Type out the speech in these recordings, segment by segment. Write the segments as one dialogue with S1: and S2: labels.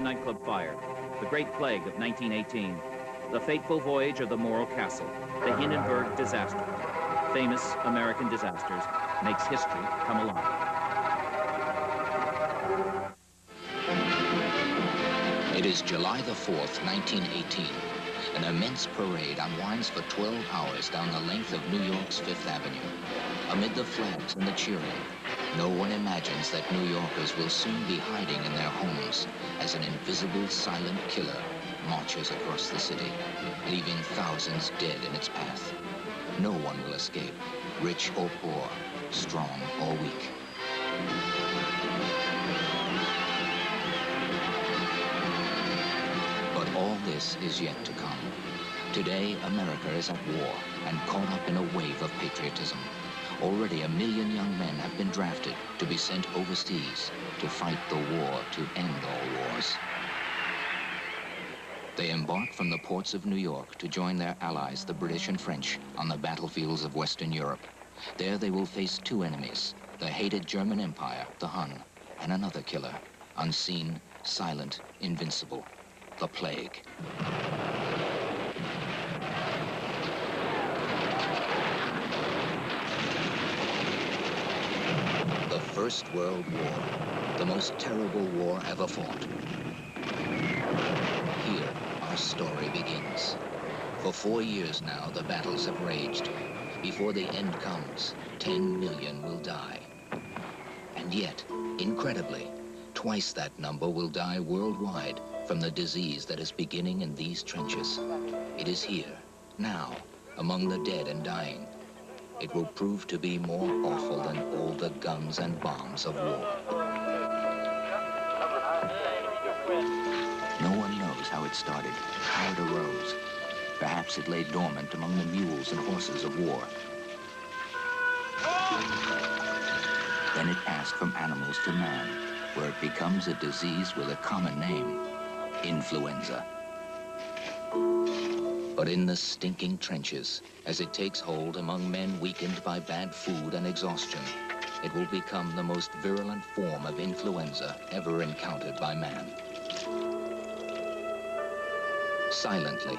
S1: nightclub fire, the Great Plague of 1918, the fateful voyage of the Morro Castle, the Hindenburg disaster. Famous American disasters makes history come alive.
S2: It is July the 4th, 1918. An immense parade unwinds for 12 hours down the length of New York's Fifth Avenue. Amid the flags and the cheering, no one imagines that New Yorkers will soon be hiding in their homes as an invisible, silent killer marches across the city, leaving thousands dead in its path. No one will escape, rich or poor, strong or weak. But all this is yet to come. Today, America is at war and caught up in a wave of patriotism. Already 1 million young men have been drafted to be sent overseas to fight the war to end all wars. They embark from the ports of New York to join their allies, the British and French, on the battlefields of Western Europe. There they will face two enemies, the hated German Empire, the Hun, and another killer, unseen, silent, invincible, the plague. The First World War, the most terrible war ever fought. Here, our story begins. For 4 years now, the battles have raged. Before the end comes, 10 million will die. And yet, incredibly, twice that number will die worldwide from the disease that is beginning in these trenches. It is here, now, among the dead and dying. It will prove to be more awful than all the guns and bombs of war. No one knows how it started, how it arose. Perhaps it lay dormant among the mules and horses of war. Then it passed from animals to man, where it becomes a disease with a common name, influenza. But in the stinking trenches, as it takes hold among men weakened by bad food and exhaustion, it will become the most virulent form of influenza ever encountered by man. Silently,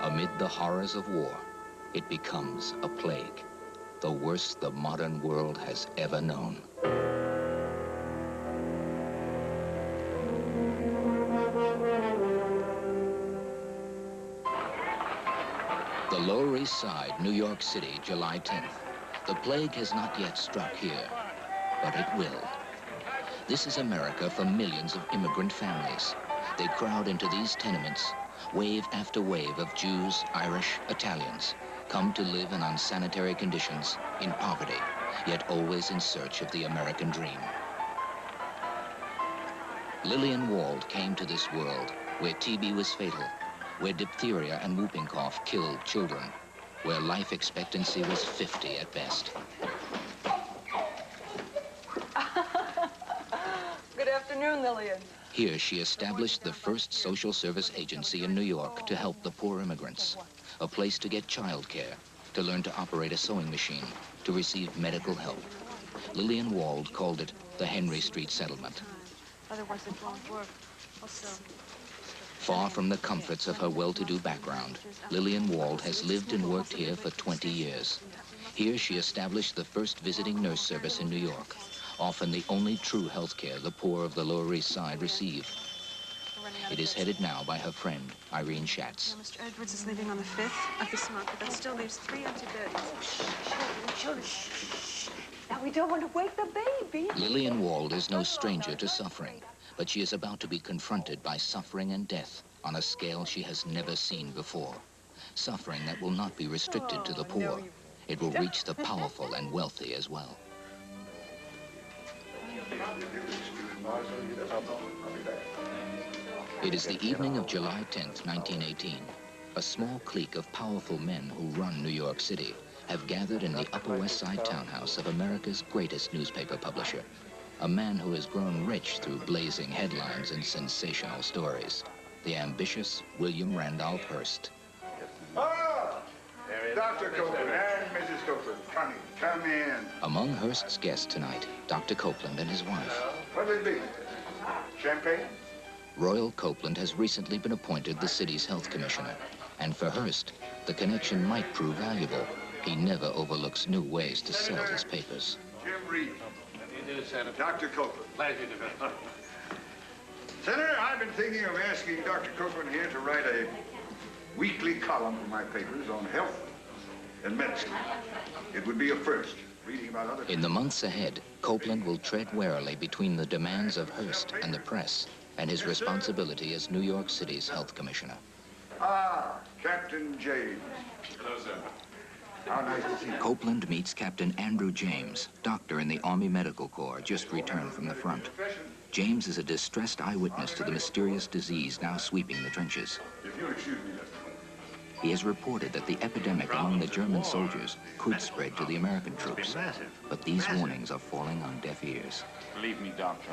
S2: amid the horrors of war, it becomes a plague, the worst the modern world has ever known. The Lower East Side, New York City, July 10th. The plague has not yet struck here, but it will. This is America for millions of immigrant families. They crowd into these tenements. Wave after wave of Jews, Irish, Italians come to live in unsanitary conditions, in poverty, yet always in search of the American dream. Lillian Wald came to this world where TB was fatal, where diphtheria and whooping cough killed children, where life expectancy was 50 at best.
S3: Good afternoon, Lillian.
S2: Here she established the first social service agency in New York to help the poor immigrants, a place to get child care, to learn to operate a sewing machine, to receive medical help. Lillian Wald called it the Henry Street Settlement.
S3: Otherwise it won't work. Also,
S2: Far from the comforts of her well-to-do background, Lillian Wald has lived and worked here for 20 years. Here she established the first visiting nurse service in New York, often the only true health care the poor of the Lower East Side receive. It is headed now by her friend, Irene Schatz.
S3: Mr. Edwards is leaving on the 5th of this month, but that still leaves 3 empty beds. Children, shh. Now we don't want to wake the baby.
S2: Lillian Wald is no stranger to suffering, but she is about to be confronted by suffering and death on a scale she has never seen before. Suffering that will not be restricted to the poor. It will reach the powerful and wealthy as well. It is the evening of July 10th, 1918. A small clique of powerful men who run New York City have gathered in the Upper West Side townhouse of America's greatest newspaper publisher, a man who has grown rich through blazing headlines and sensational stories, the ambitious William Randolph Hearst.
S4: Oh, Dr. Copeland and Mrs. Copeland, come in.
S2: Among Hearst's guests tonight, Dr. Copeland and his wife.
S4: What'll it be? Champagne?
S2: Royal Copeland has recently been appointed the city's health commissioner. And for Hearst, the connection might prove valuable. He never overlooks new ways to sell his papers.
S4: Jim Reed.
S5: How do you do, Senator?
S4: Dr. Copeland.
S5: Pleasure to meet
S4: Senator, I've been thinking of asking Dr. Copeland here to write a weekly column for my papers on health and medicine. It would be a first, reading about other...
S2: In the months ahead, Copeland will tread warily between the demands of Hearst and the press and his responsibility as New York City's health commissioner.
S4: Ah, Captain James.
S5: Hello, sir.
S4: How nice to see you.
S2: Copeland meets Captain Andrew James, doctor in the Army Medical Corps, just returned from the front. James is a distressed eyewitness to the mysterious disease now sweeping the trenches.
S4: If you'll excuse me, Mr.
S2: He has reported that the epidemic among the German soldiers could spread to the American troops. But these warnings are falling on deaf ears.
S5: Believe me, Doctor,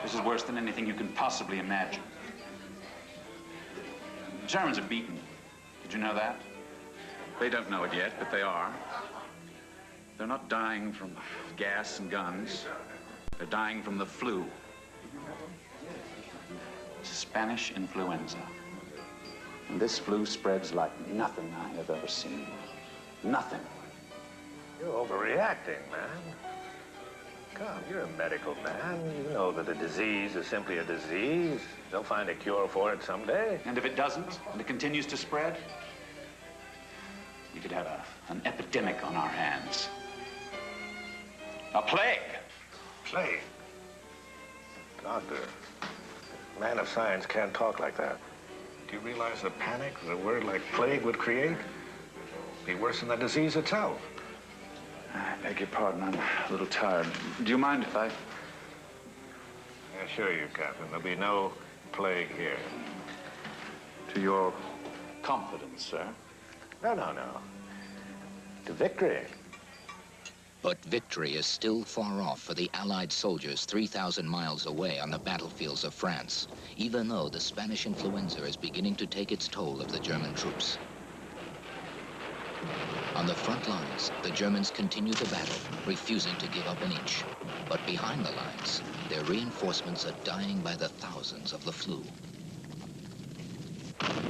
S5: this is worse than anything you can possibly imagine. The Germans are beaten. Did you know that? They don't know it yet, but they are. They're not dying from gas and guns. They're dying from the flu. Spanish influenza. And this flu spreads like nothing I have ever seen. Nothing.
S6: You're overreacting, man. Come, you're a medical man. You know that a disease is simply a disease. They'll find a cure for it someday.
S5: And if it doesn't, and it continues to spread, we could have an epidemic on our hands. A plague.
S6: Plague? Doctor, a man of science can't talk like that. Do you realize the panic that a word like plague would create? Be worse than the disease itself.
S5: I beg your pardon, I'm a little tired. Do you mind if I...
S6: I assure you, Captain, there'll be no plague here.
S5: To your confidence, sir.
S6: No, no, no. To victory.
S2: But victory is still far off for the Allied soldiers 3,000 miles away on the battlefields of France, even though the Spanish influenza is beginning to take its toll of the German troops. On the front lines, the Germans continue the battle, refusing to give up an inch. But behind the lines, their reinforcements are dying by the thousands of the flu.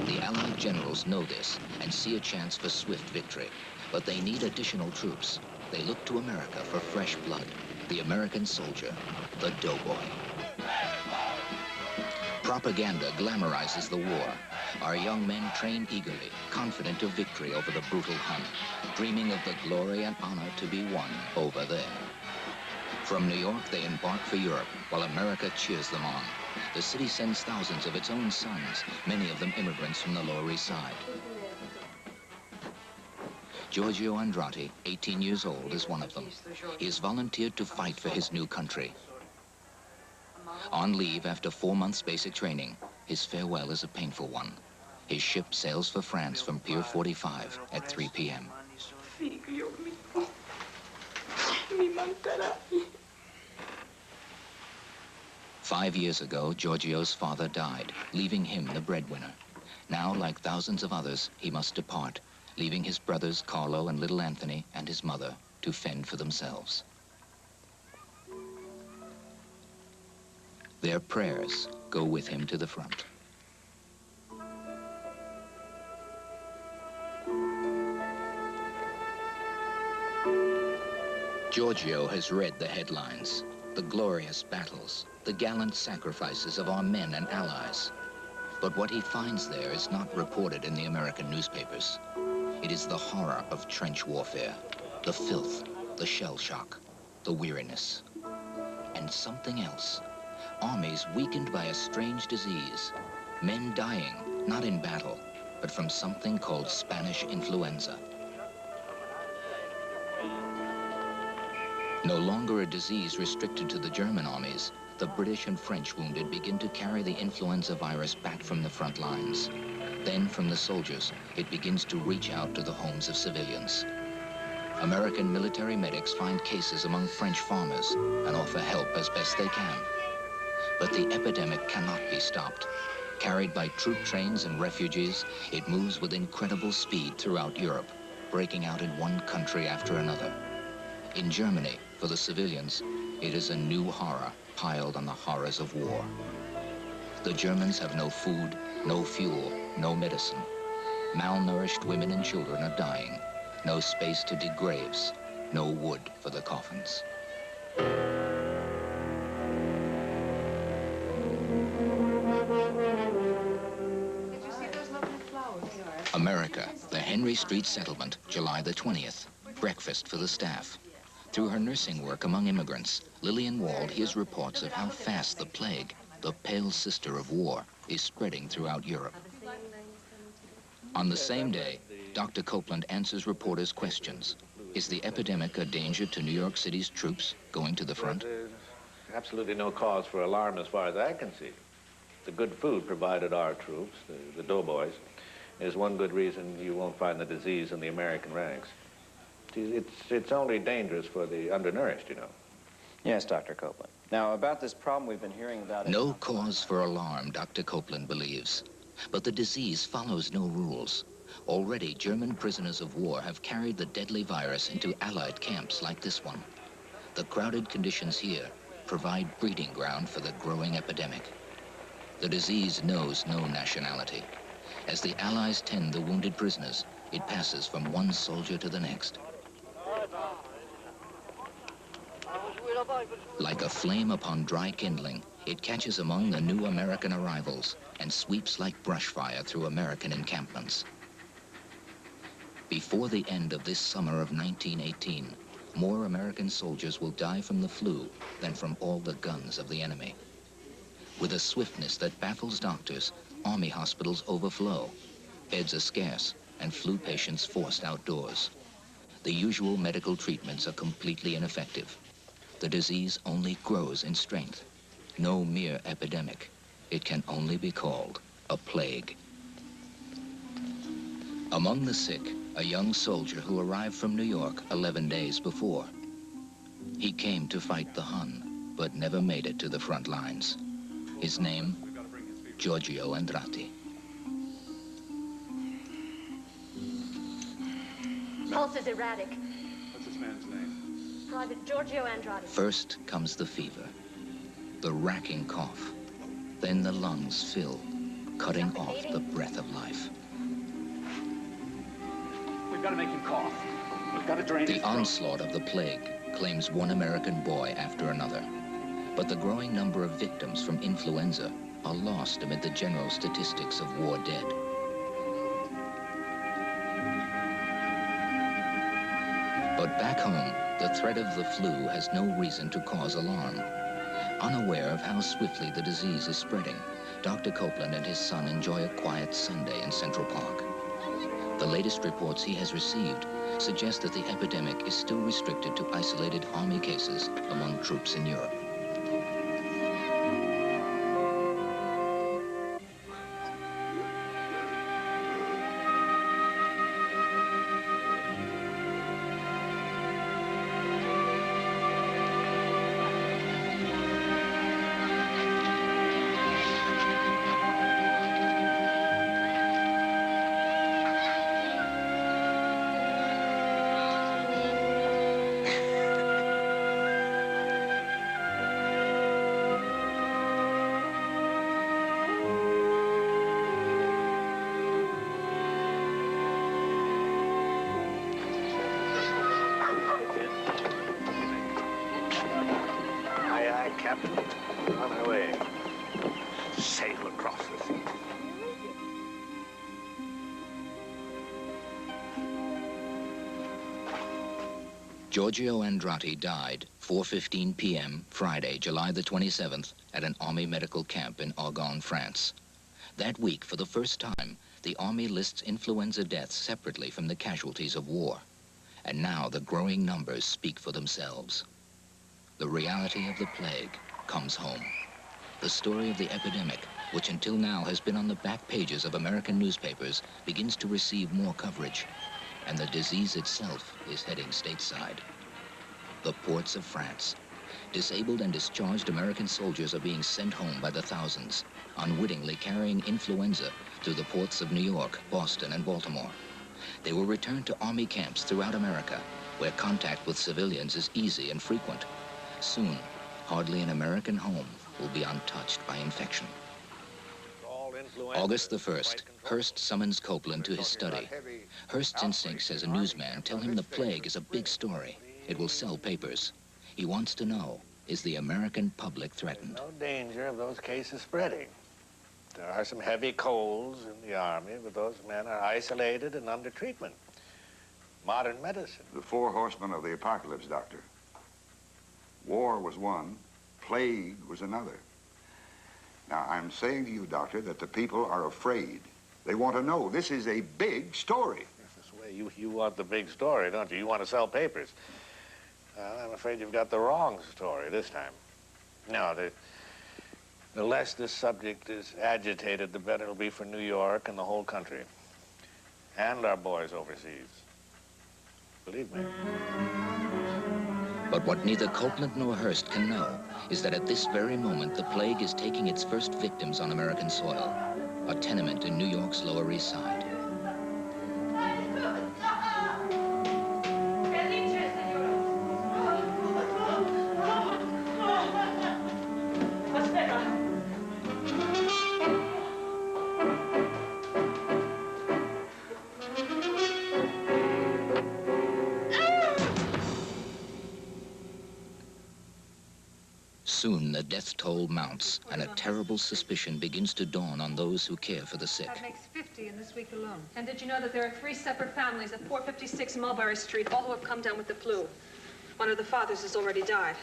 S2: The Allied generals know this and see a chance for swift victory, but they need additional troops. They look to America for fresh blood, the American soldier, the doughboy. Propaganda glamorizes the war. Our young men train eagerly, confident of victory over the brutal Hun, dreaming of the glory and honor to be won over there. From New York, they embark for Europe, while America cheers them on. The city sends thousands of its own sons, many of them immigrants from the Lower East Side. Giorgio Andrade, 18 years old, is one of them. He has volunteered to fight for his new country. On leave after 4 months basic training, his farewell is a painful one. His ship sails for France from Pier 45 at 3 p.m.
S3: Figlio mio, mi mancherai.
S2: 5 years ago, Giorgio's father died, leaving him the breadwinner. Now, like thousands of others, he must depart, leaving his brothers Carlo and little Anthony and his mother to fend for themselves. Their prayers go with him to the front. Giorgio has read the headlines, the glorious battles, the gallant sacrifices of our men and allies. But what he finds there is not reported in the American newspapers. It is the horror of trench warfare, the filth, the shell shock, the weariness, and something else. Armies weakened by a strange disease, men dying, not in battle, but from something called Spanish influenza. No longer a disease restricted to the German armies, the British and French wounded begin to carry the influenza virus back from the front lines. Then, from the soldiers, it begins to reach out to the homes of civilians. American military medics find cases among French farmers and offer help as best they can. But the epidemic cannot be stopped. Carried by troop trains and refugees, it moves with incredible speed throughout Europe, breaking out in one country after another. In Germany, for the civilians, it is a new horror piled on the horrors of war. The Germans have no food, no fuel, no medicine. Malnourished women and children are dying. No space to dig graves, no wood for the coffins. America, the Henry Street Settlement, July the 20th. Breakfast for the staff. Through her nursing work among immigrants, Lillian Wald hears reports of how fast the plague, the pale sister of war, is spreading throughout Europe. On the same day, Dr. Copeland answers reporters' questions. Is the epidemic a danger to New York City's troops going to the front?
S6: There's absolutely no cause for alarm as far as I can see. The good food provided our troops, the doughboys, is one good reason you won't find the disease in the American ranks. It's only dangerous for the undernourished, you know.
S7: Yes, Dr. Copeland. Now, about this problem we've been hearing about...
S2: No cause for alarm, Dr. Copeland believes. But the disease follows no rules. Already, German prisoners of war have carried the deadly virus into Allied camps like this one. The crowded conditions here provide breeding ground for the growing epidemic. The disease knows no nationality. As the Allies tend the wounded prisoners, it passes from one soldier to the next. Like a flame upon dry kindling, it catches among the new American arrivals and sweeps like brush fire through American encampments. Before the end of this summer of 1918, more American soldiers will die from the flu than from all the guns of the enemy. With a swiftness that baffles doctors, Army hospitals overflow. Beds are scarce and flu patients forced outdoors. The usual medical treatments are completely ineffective. The disease only grows in strength. No mere epidemic. It can only be called a plague. Among the sick, a young soldier who arrived from New York 11 days before. He came to fight the Hun, but never made it to the front lines. His name, Giorgio Andrati.
S8: Pulse is erratic.
S5: What's this man's name?
S8: Private Giorgio Andrade.
S2: First comes the fever, the racking cough, then the lungs fill, cutting off the breath of life.
S5: We've got to make him cough. We've got to drain his
S2: The
S5: throat.
S2: onslaught of the plague claims one American boy after another. But the growing number of victims from influenza are lost amid the general statistics of war dead. But back home, the threat of the flu has no reason to cause alarm. Unaware of how swiftly the disease is spreading, Dr. Copeland and his son enjoy a quiet Sunday in Central Park. The latest reports he has received suggest that the epidemic is still restricted to isolated Army cases among troops in Europe.
S6: Captain. On our way. Sail across the sea.
S2: Giorgio Andrati died 4:15 p.m. Friday, July the 27th, at an Army medical camp in Argonne, France. That week, for the first time, the Army lists influenza deaths separately from the casualties of war. And now the growing numbers speak for themselves. The reality of the plague comes home. The story of the epidemic, which until now has been on the back pages of American newspapers, begins to receive more coverage. And the disease itself is heading stateside. The ports of France. Disabled and discharged American soldiers are being sent home by the thousands, unwittingly carrying influenza through the ports of New York, Boston, and Baltimore. They will return to Army camps throughout America, where contact with civilians is easy and frequent. Soon, hardly an American home will be untouched by infection. August the 1st, Hearst summons Copeland to his study. Hearst's instincts as a newsman tell him the plague is a big story. It will sell papers. He wants to know, is the American public threatened?
S6: No danger of those cases spreading. There are some heavy colds in the Army, but those men are isolated and under treatment. Modern medicine.
S4: The four horsemen of the apocalypse, Doctor. War was one, plague was another. Now, I'm saying to you, Doctor, that the people are afraid. They want to know. This is a big story.
S6: This way, you want the big story, don't you? You want to sell papers. Well, I'm afraid you've got the wrong story this time. No, the less this subject is agitated, the better it'll be for New York and the whole country. And our boys overseas. Believe me.
S2: But what neither Copeland nor Hearst can know is that at this very moment, the plague is taking its first victims on American soil, a tenement in New York's Lower East Side. Soon the death toll mounts, and a terrible suspicion begins to dawn on those who care for the sick.
S3: That makes 50 in this week alone.
S9: And did you know that there are 3 separate families at 456 Mulberry Street, all who have come down with the flu? One of the fathers has already died.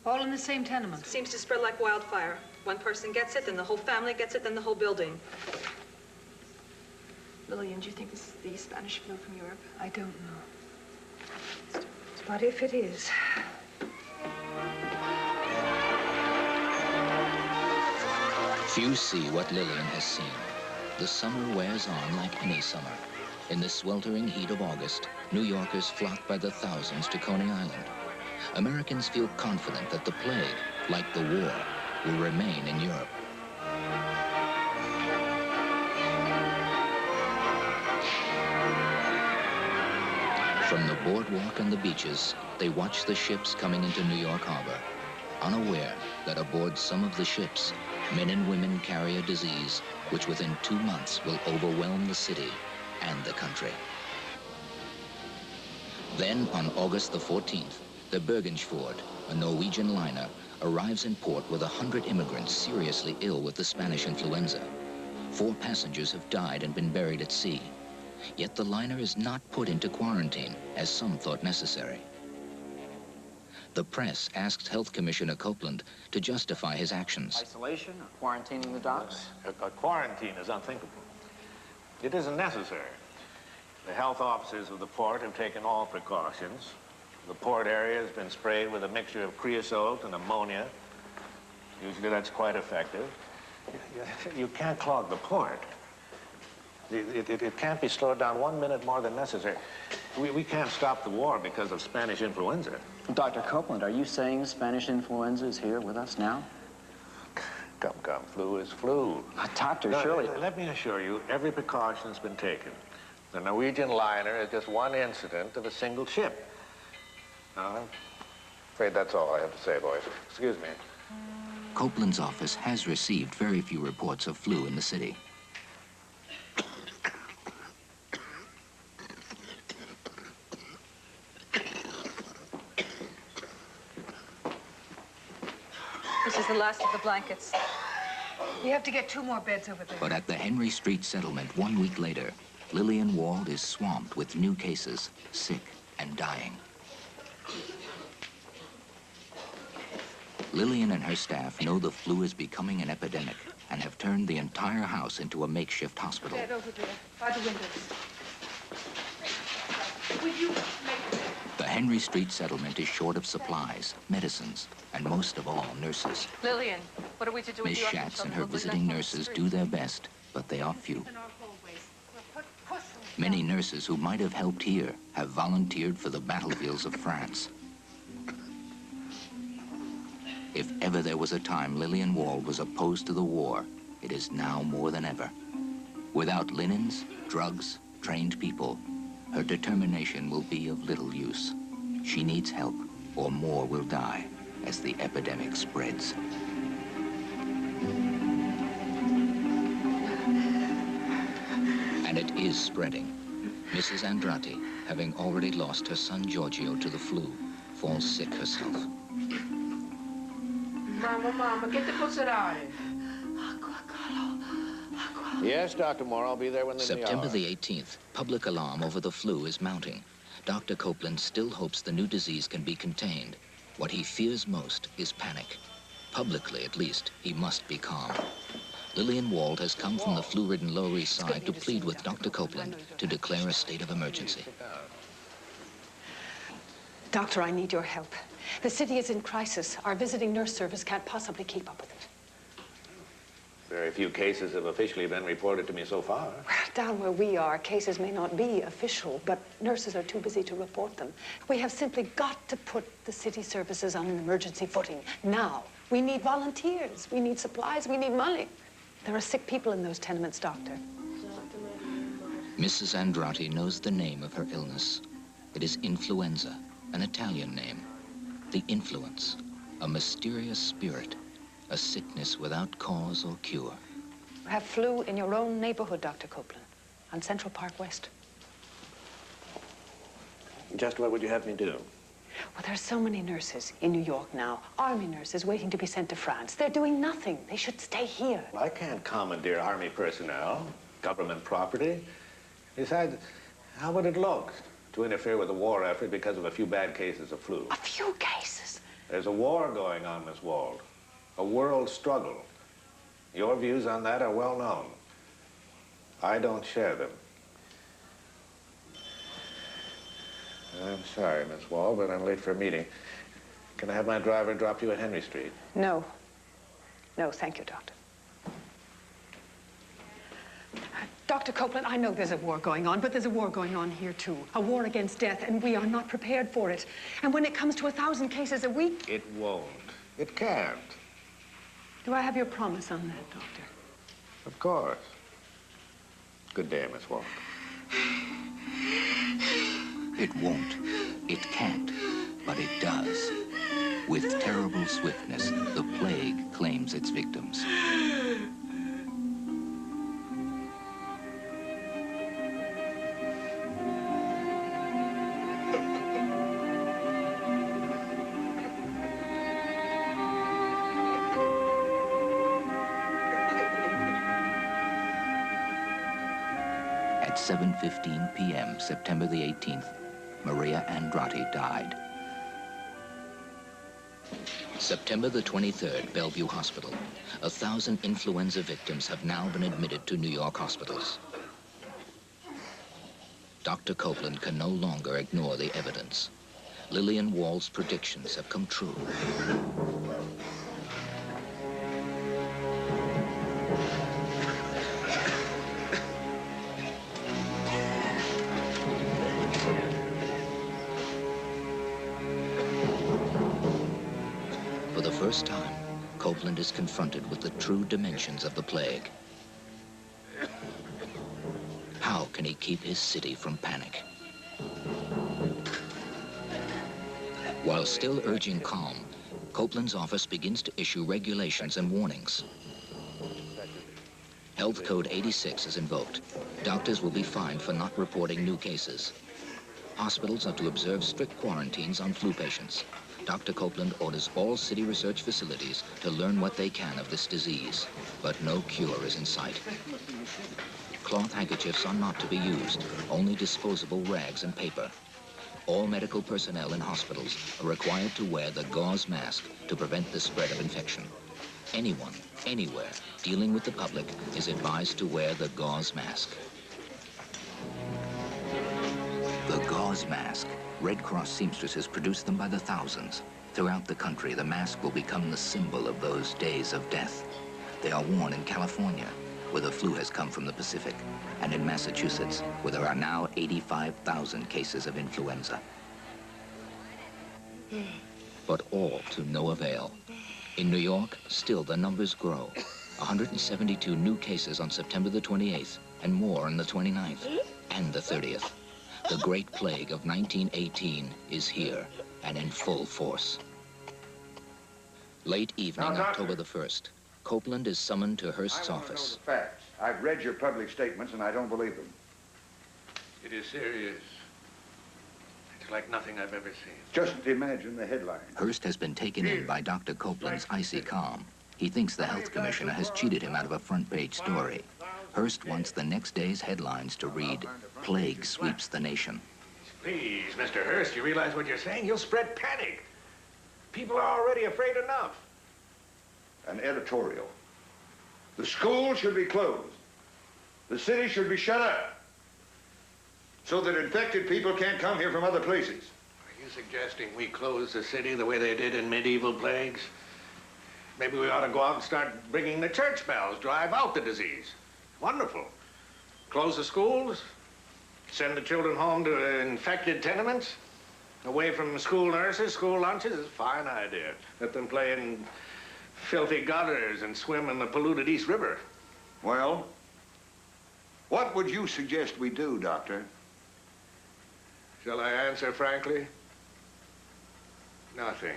S3: All in the same tenement.
S9: Seems to spread like wildfire. One person gets it, then the whole family gets it, then the whole building. Lillian, do you think this is the Spanish flu from Europe?
S3: I don't know. But if it is...
S2: Few see what Lillian has seen. The summer wears on like any summer. In the sweltering heat of August, New Yorkers flock by the thousands to Coney Island. Americans feel confident that the plague, like the war, will remain in Europe. From the boardwalk and the beaches, they watch the ships coming into New York Harbor, unaware that aboard some of the ships, men and women carry a disease which within 2 months will overwhelm the city and the country. Then, on August the 14th, the Bergensfjord, a Norwegian liner, arrives in port with 100 immigrants seriously ill with the Spanish influenza. 4 passengers have died and been buried at sea. Yet the liner is not put into quarantine, as some thought necessary. The press asks Health Commissioner Copeland to justify his actions.
S7: Isolation or quarantining the docks?
S6: A quarantine is unthinkable. It isn't necessary. The health officers of the port have taken all precautions. The port area has been sprayed with a mixture of creosote and ammonia. Usually that's quite effective. You can't clog the port. It can't be slowed down 1 minute more than necessary. We can't stop the war because of Spanish influenza.
S7: Dr. Copeland, are you saying Spanish influenza is here with us now?
S6: Come, flu is flu.
S7: Doctor,
S6: No,
S7: surely...
S6: Let me assure you, every precaution's been taken. The Norwegian liner is just one incident of a single ship. I'm afraid that's all I have to say, boys. Excuse me.
S2: Copeland's office has received very few reports of flu in the city.
S9: This is the last of the blankets.
S3: We have to get 2 more beds over there.
S2: But at the Henry Street settlement 1 week later, Lillian Wald is swamped with new cases, sick and dying. Lillian and her staff know the flu is becoming an epidemic and have turned the entire house into a makeshift hospital.
S3: Bed over there, by the windows. Will you make...
S2: The Henry Street settlement is short of supplies, medicines, and most of all, nurses.
S9: Lillian, what are we to do with
S2: Ms.
S9: you?
S2: Schatz and her visiting nurses do their best, but they are few. Many nurses who might have helped here have volunteered for the battlefields of France. If ever there was a time Lillian Wald was opposed to the war, it is now more than ever. Without linens, drugs, trained people, her determination will be of little use. She needs help, or more will die as the epidemic spreads. It is spreading. Mrs. Andrade, having already lost her son Giorgio to the flu, falls sick herself.
S10: Mama, get the cucciarare.
S6: Yes, Dr. Moore, I'll be there when they
S2: September the 18th, public alarm over the flu is mounting. Dr. Copeland still hopes the new disease can be contained. What he fears most is panic. Publicly, at least, he must be calm. Lillian Wald has come from the flu-ridden Lower East Side to plead with Dr. Copeland to declare a state of emergency.
S3: Doctor, I need your help. The city is in crisis. Our visiting nurse service can't possibly keep up with it.
S6: Very few cases have officially been reported to me so far.
S3: Well, down where we are, cases may not be official, but nurses are too busy to report them. We have simply got to put the city services on an emergency footing now. We need volunteers. We need supplies. We need money. There are sick people in those tenements, Doctor.
S2: Mrs. Andrade knows the name of her illness. It is influenza, an Italian name. The influence, a mysterious spirit, a sickness without cause or cure.
S3: You have flu in your own neighborhood, Dr. Copeland, on Central Park West.
S6: Just what would you have me do?
S3: Well, there are so many nurses in New York now, Army nurses waiting to be sent to France. They're doing nothing. They should stay here.
S6: Well, I can't commandeer Army personnel, government property. Besides, how would it look to interfere with the war effort because of a few bad cases of flu?
S3: A few cases?
S6: There's a war going on, Miss Wald. A world struggle. Your views on that are well known. I don't share them. I'm sorry, Miss Wall, but I'm late for a meeting. Can I have my driver drop you at Henry Street?
S3: No. No, thank you, Doctor. Dr. Copeland, I know there's a war going on, but there's a war going on here, too. A war against death, and we are not prepared for it. And when it comes to 1,000 cases a week...
S6: It won't. It can't.
S3: Do I have your promise on that, Doctor?
S6: Of course. Good day, Miss Wall.
S2: It won't, it can't, but it does. With terrible swiftness, the plague claims its victims. At 7:15 p.m., September the 18th, Maria Andrade died. September the 23rd, Bellevue Hospital. 1,000 influenza victims have now been admitted to New York hospitals. Dr. Copeland can no longer ignore the evidence. Lillian Wald's predictions have come true. For the first time, Copeland is confronted with the true dimensions of the plague. How can he keep his city from panic? While still urging calm, Copeland's office begins to issue regulations and warnings. Health Code 86 is invoked. Doctors will be fined for not reporting new cases. Hospitals are to observe strict quarantines on flu patients. Dr. Copeland orders all city research facilities to learn what they can of this disease, but no cure is in sight. Cloth handkerchiefs are not to be used, only disposable rags and paper. All medical personnel in hospitals are required to wear the gauze mask to prevent the spread of infection. Anyone, anywhere, dealing with the public is advised to wear the gauze mask. The gauze mask. Red Cross seamstresses produce them by the thousands. Throughout the country, the mask will become the symbol of those days of death. They are worn in California, where the flu has come from the Pacific, and in Massachusetts, where there are now 85,000 cases of influenza. But all to no avail. In New York, still the numbers grow. 172 new cases on September the 28th, and more on the 29th, and the 30th. The Great Plague of 1918 is here and in full force. Late evening, October the 1st, Copeland is summoned to Hearst's office.
S4: Facts. I've read your public statements and I don't believe them.
S6: It is serious. It's like nothing I've ever seen.
S4: Just imagine the headline.
S2: Hearst has been taken in by Dr. Copeland's icy calm. He thinks the health commissioner has cheated him out of a front-page story. Hearst wants the next day's headlines to read, "Plague sweeps the nation."
S6: Please, Mr. Hearst, you realize what you're saying? You'll spread panic. People are already afraid enough.
S4: An editorial. The school should be closed. The city should be shut up. So that infected people can't come here from other places.
S6: Are you suggesting we close the city the way they did in medieval plagues? Maybe we ought to go out and start ringing the church bells, drive out the disease. Wonderful. Close the schools, send the children home to infected tenements, away from school nurses, school lunches. It's a fine idea. Let them play in filthy gutters and swim in the polluted East River.
S4: Well, what would you suggest we do, Doctor?
S6: Shall I answer frankly? Nothing.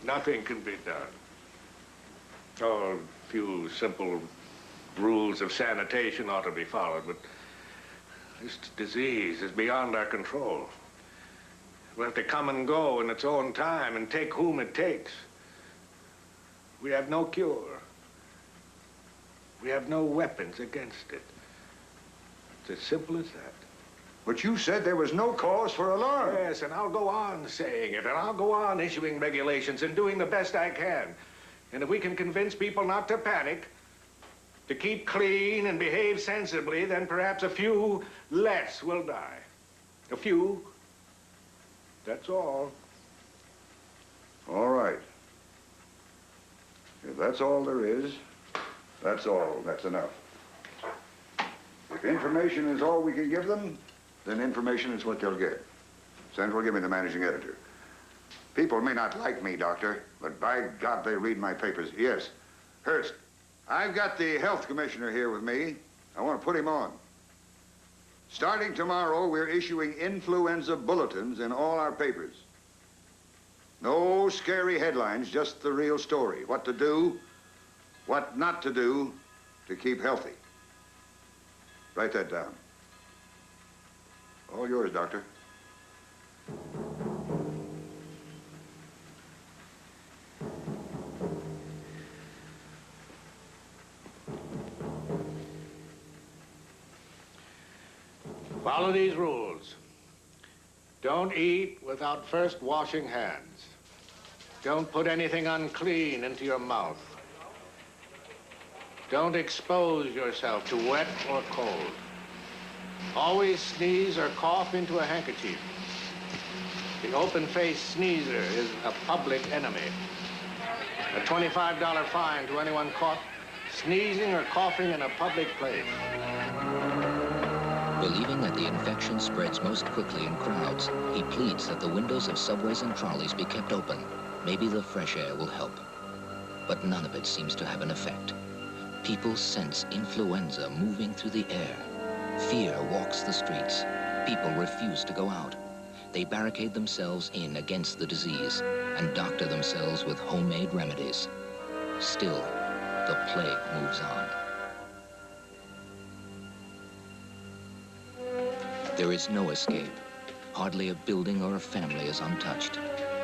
S6: Nothing can be done. Oh, a few simple rules of sanitation ought to be followed, but this disease is beyond our control. We'll have to come and go in its own time and take whom it takes. We have no cure. We have no weapons against it. It's as simple as that.
S4: But you said there was no cause for alarm.
S6: Yes, and I'll go on saying it, and I'll go on issuing regulations and doing the best I can. And if we can convince people not to panic, to keep clean and behave sensibly, then perhaps a few less will die. A few. That's all.
S4: All right. If that's all there is, that's all. That's enough. If information is all we can give them, then information is what they'll get. Central, give me the managing editor. People may not like me, Doctor, but by God, they read my papers. Yes, Hearst, I've got the health commissioner here with me. I want to put him on. Starting tomorrow, we're issuing influenza bulletins in all our papers. No scary headlines, just the real story. What to do, what not to do to keep healthy. Write that down. All yours, Doctor.
S6: Follow these rules. Don't eat without first washing hands. Don't put anything unclean into your mouth. Don't expose yourself to wet or cold. Always sneeze or cough into a handkerchief. The open-faced sneezer is a public enemy. A $25 fine to anyone caught sneezing or coughing in a public place.
S2: Believing that the infection spreads most quickly in crowds, he pleads that the windows of subways and trolleys be kept open. Maybe the fresh air will help. But none of it seems to have an effect. People sense influenza moving through the air. Fear walks the streets. People refuse to go out. They barricade themselves in against the disease and doctor themselves with homemade remedies. Still, the plague moves on. There is no escape. Hardly a building or a family is untouched.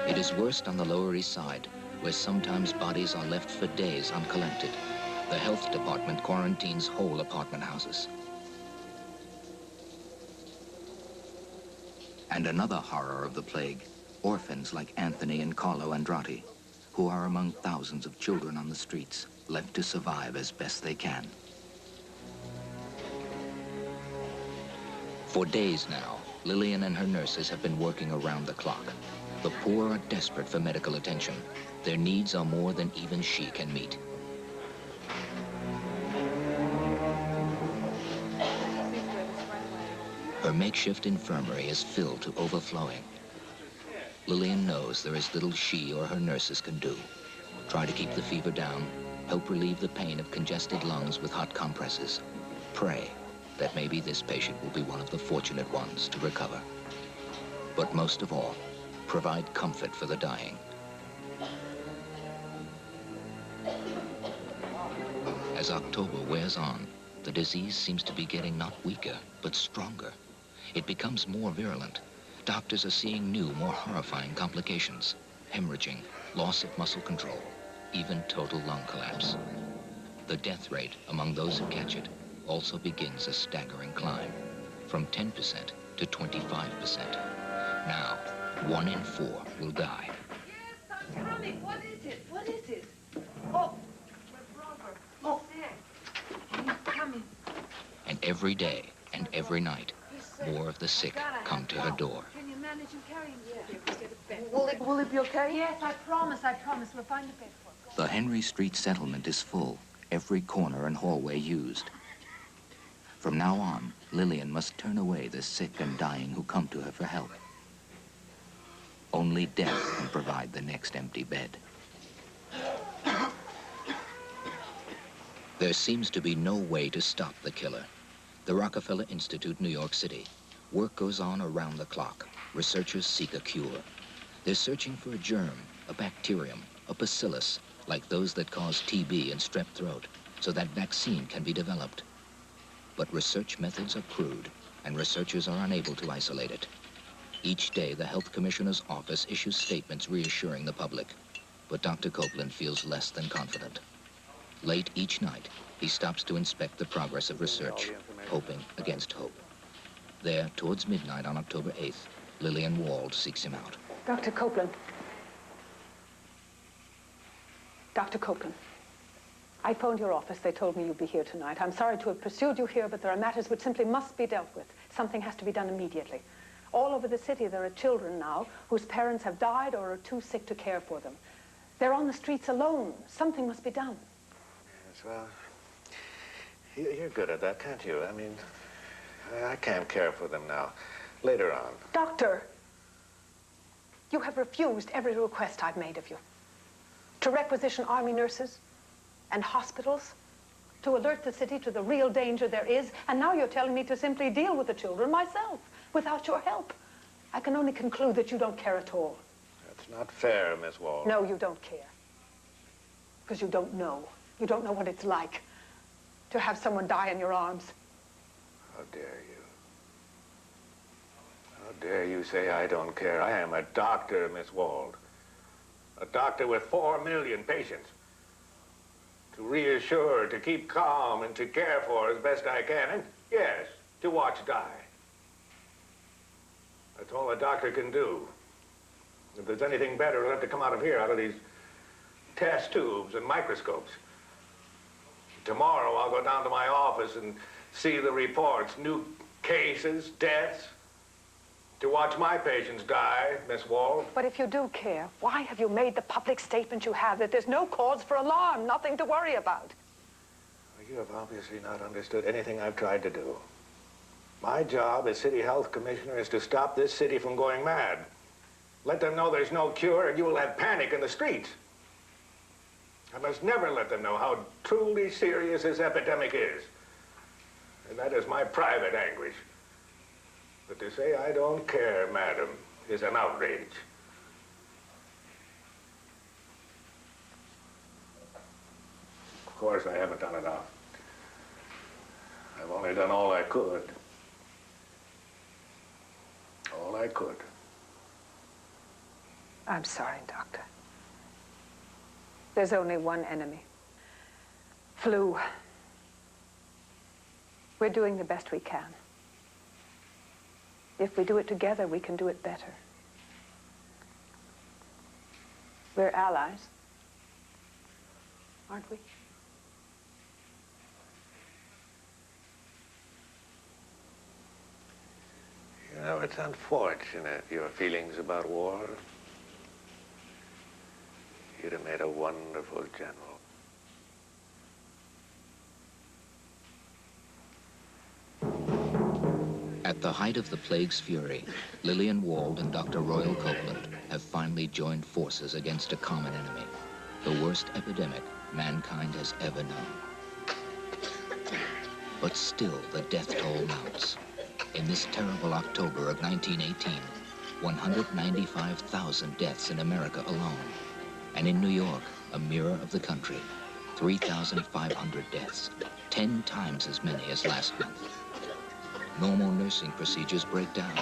S2: It is worst on the Lower East Side, where sometimes bodies are left for days uncollected. The health department quarantines whole apartment houses. And another horror of the plague, orphans like Anthony and Carlo Andrade, who are among thousands of children on the streets, left to survive as best they can. For days now, Lillian and her nurses have been working around the clock. The poor are desperate for medical attention. Their needs are more than even she can meet. Her makeshift infirmary is filled to overflowing. Lillian knows there is little she or her nurses can do. Try to keep the fever down, help relieve the pain of congested lungs with hot compresses. Pray that maybe this patient will be one of the fortunate ones to recover. But most of all, provide comfort for the dying. As October wears on, the disease seems to be getting not weaker, but stronger. It becomes more virulent. Doctors are seeing new, more horrifying complications. Hemorrhaging, loss of muscle control, even total lung collapse. The death rate among those who catch it also begins a staggering climb, from 10% to 25%. Now, 1 in 4 will die.
S10: Yes, I'm coming. What is it? What is it? Oh, my brother. Oh, he's coming.
S2: And every day and every night, more of the sick come to her door.
S10: Can you manage and carry him? Yeah. Will it be okay?
S9: Yes, I promise. We'll find a bed for him.
S2: The Henry Street settlement is full, every corner and hallway used. From now on, Lillian must turn away the sick and dying who come to her for help. Only death can provide the next empty bed. There seems to be no way to stop the killer. The Rockefeller Institute, New York City. Work goes on around the clock. Researchers seek a cure. They're searching for a germ, a bacterium, a bacillus, like those that cause TB and strep throat, so that vaccine can be developed. But research methods are crude, and researchers are unable to isolate it. Each day, the Health Commissioner's office issues statements reassuring the public, but Dr. Copeland feels less than confident. Late each night, he stops to inspect the progress of research, hoping against hope. There, towards midnight on October 8th, Lillian Wald seeks him out.
S3: Dr. Copeland. Dr. Copeland. I phoned your office. They told me you'd be here tonight. I'm sorry to have pursued you here, but there are matters which simply must be dealt with. Something has to be done immediately. All over the city, there are children now whose parents have died or are too sick to care for them. They're on the streets alone. Something must be done.
S6: Yes, well, you're good at that, can't you? I mean, I can't care for them now. Later on.
S3: Doctor, you have refused every request I've made of you. To requisition army nurses and hospitals, to alert the city to the real danger there is, and now you're telling me to simply deal with the children myself, without your help. I can only conclude that you don't care at all.
S6: That's not fair, Miss Wald.
S3: No, you don't care. Because you don't know. You don't know what it's like to have someone die in your arms.
S6: How dare you? How dare you say I don't care? I am a doctor, Miss Wald. A doctor with 4 million patients. To reassure, to keep calm, and to care for as best I can. And yes, to watch die. That's all a doctor can do. If there's anything better, it'll have to come out of here, out of these test tubes and microscopes. Tomorrow, I'll go down to my office and see the reports, new cases, deaths, to watch my patients die, Miss Wald.
S3: But if you do care, why have you made the public statement you have that there's no cause for alarm, nothing to worry about?
S6: You have obviously not understood anything I've tried to do. My job as City Health Commissioner is to stop this city from going mad. Let them know there's no cure and you will have panic in the streets. I must never let them know how truly serious this epidemic is. And that is my private anguish. But to say I don't care, madam, is an outrage. Of course, I haven't done enough. I've only done all I could. All I could.
S3: I'm sorry, Doctor. There's only one enemy. Flu. We're doing the best we can. If we do it together, we can do it better. We're allies, aren't we?
S6: You know, it's unfortunate, your feelings about war. You'd have made a wonderful general.
S2: At the height of the plague's fury, Lillian Wald and Dr. Royal Copeland have finally joined forces against a common enemy, the worst epidemic mankind has ever known. But still, the death toll mounts. In this terrible October of 1918, 195,000 deaths in America alone. And in New York, a mirror of the country, 3,500 deaths, 10 times as many as last month. Normal nursing procedures break down.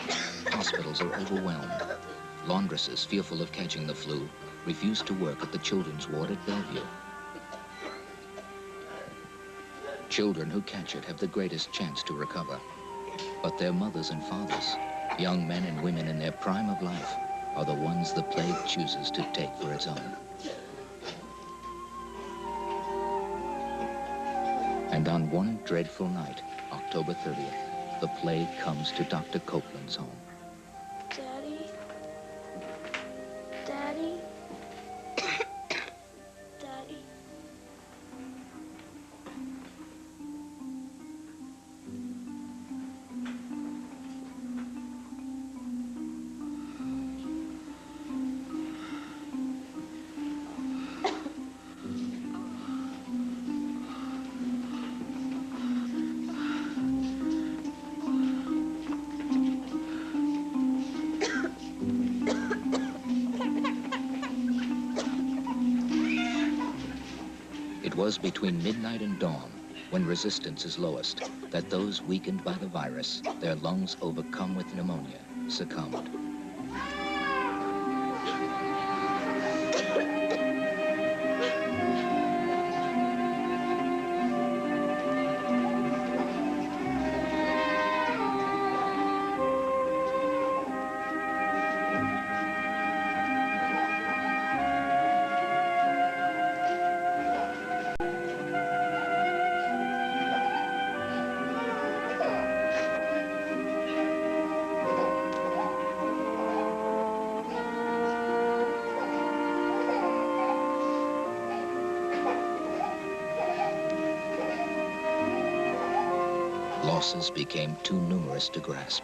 S2: Hospitals are overwhelmed. Laundresses, fearful of catching the flu, refuse to work at the children's ward at Bellevue. Children who catch it have the greatest chance to recover. But their mothers and fathers, young men and women in their prime of life, are the ones the plague chooses to take for its own. And on one dreadful night, October 30th, the plague comes to Dr. Copeland's home.
S11: Daddy? Daddy? Daddy?
S2: It was between midnight and dawn, when resistance is lowest, that those weakened by the virus, their lungs overcome with pneumonia, succumbed. Losses became too numerous to grasp,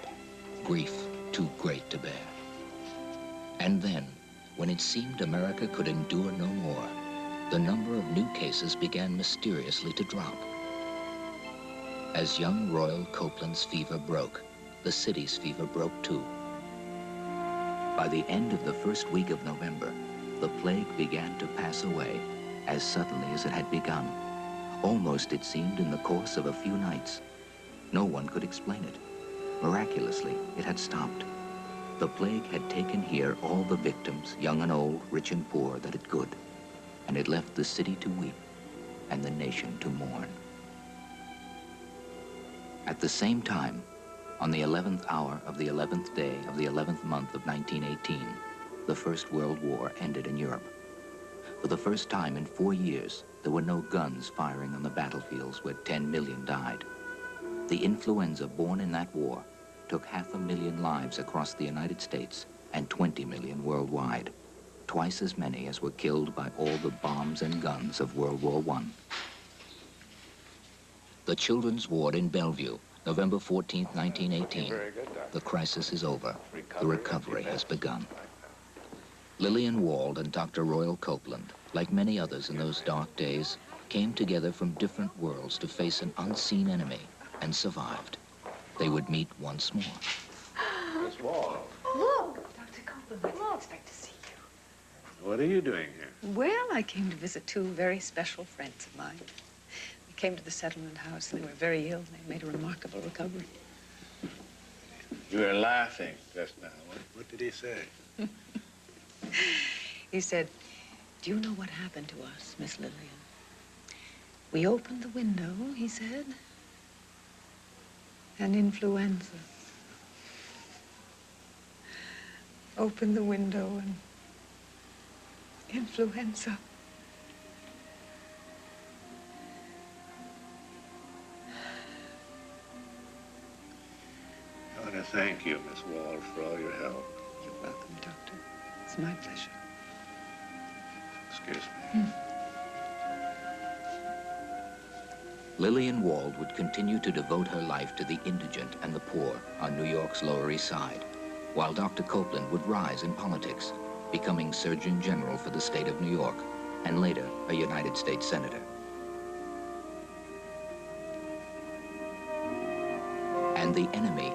S2: grief too great to bear. And then, when it seemed America could endure no more, the number of new cases began mysteriously to drop. As young Royal Copeland's fever broke, the city's fever broke too. By the end of the first week of November, the plague began to pass away as suddenly as it had begun. Almost, it seemed, in the course of a few nights. No one could explain it. Miraculously, it had stopped. The plague had taken here all the victims, young and old, rich and poor, that it could, and it left the city to weep and the nation to mourn. At the same time, on the 11th hour of the 11th day of the 11th month of 1918, the First World War ended in Europe. For the first time in 4 years, there were no guns firing on the battlefields where 10 million died. The influenza born in that war took 500,000 lives across the United States and 20 million worldwide, twice as many as were killed by all the bombs and guns of World War I. The Children's Ward in Bellevue, November 14, 1918. The crisis is over. The recovery has begun. Lillian Wald and Dr. Royal Copeland, like many others in those dark days, came together from different worlds to face an unseen enemy and survived. They would meet once more.
S6: Miss Wald.
S3: Hello, Dr. Copeland. I didn't expect to see you.
S6: What are you doing here?
S3: Well, I came to visit two very special friends of mine. They came to the settlement house, and they were very ill. They made a remarkable recovery.
S6: You were laughing just now. What did he say?
S3: He said, "Do you know what happened to us, Miss Lillian? We opened the window," he said, "and influenza. Opened the window and influenza."
S6: I want to thank you, Miss Wald, for all your help.
S3: You're welcome, Doctor. It's my pleasure.
S6: Excuse me.
S2: Lillian Wald would continue to devote her life to the indigent and the poor on New York's Lower East Side, while Dr. Copeland would rise in politics, becoming Surgeon General for the state of New York, and later a United States Senator. And the enemy,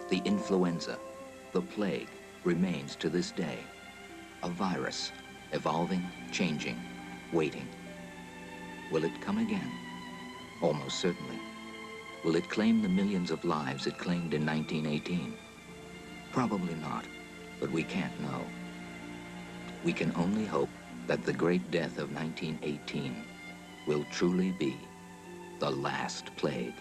S2: the influenza, the plague, remains to this day. A virus, evolving, changing, waiting. Will it come again? Almost certainly. Will it claim the millions of lives it claimed in 1918? Probably not, but we can't know. We can only hope that the great death of 1918 will truly be the last plague.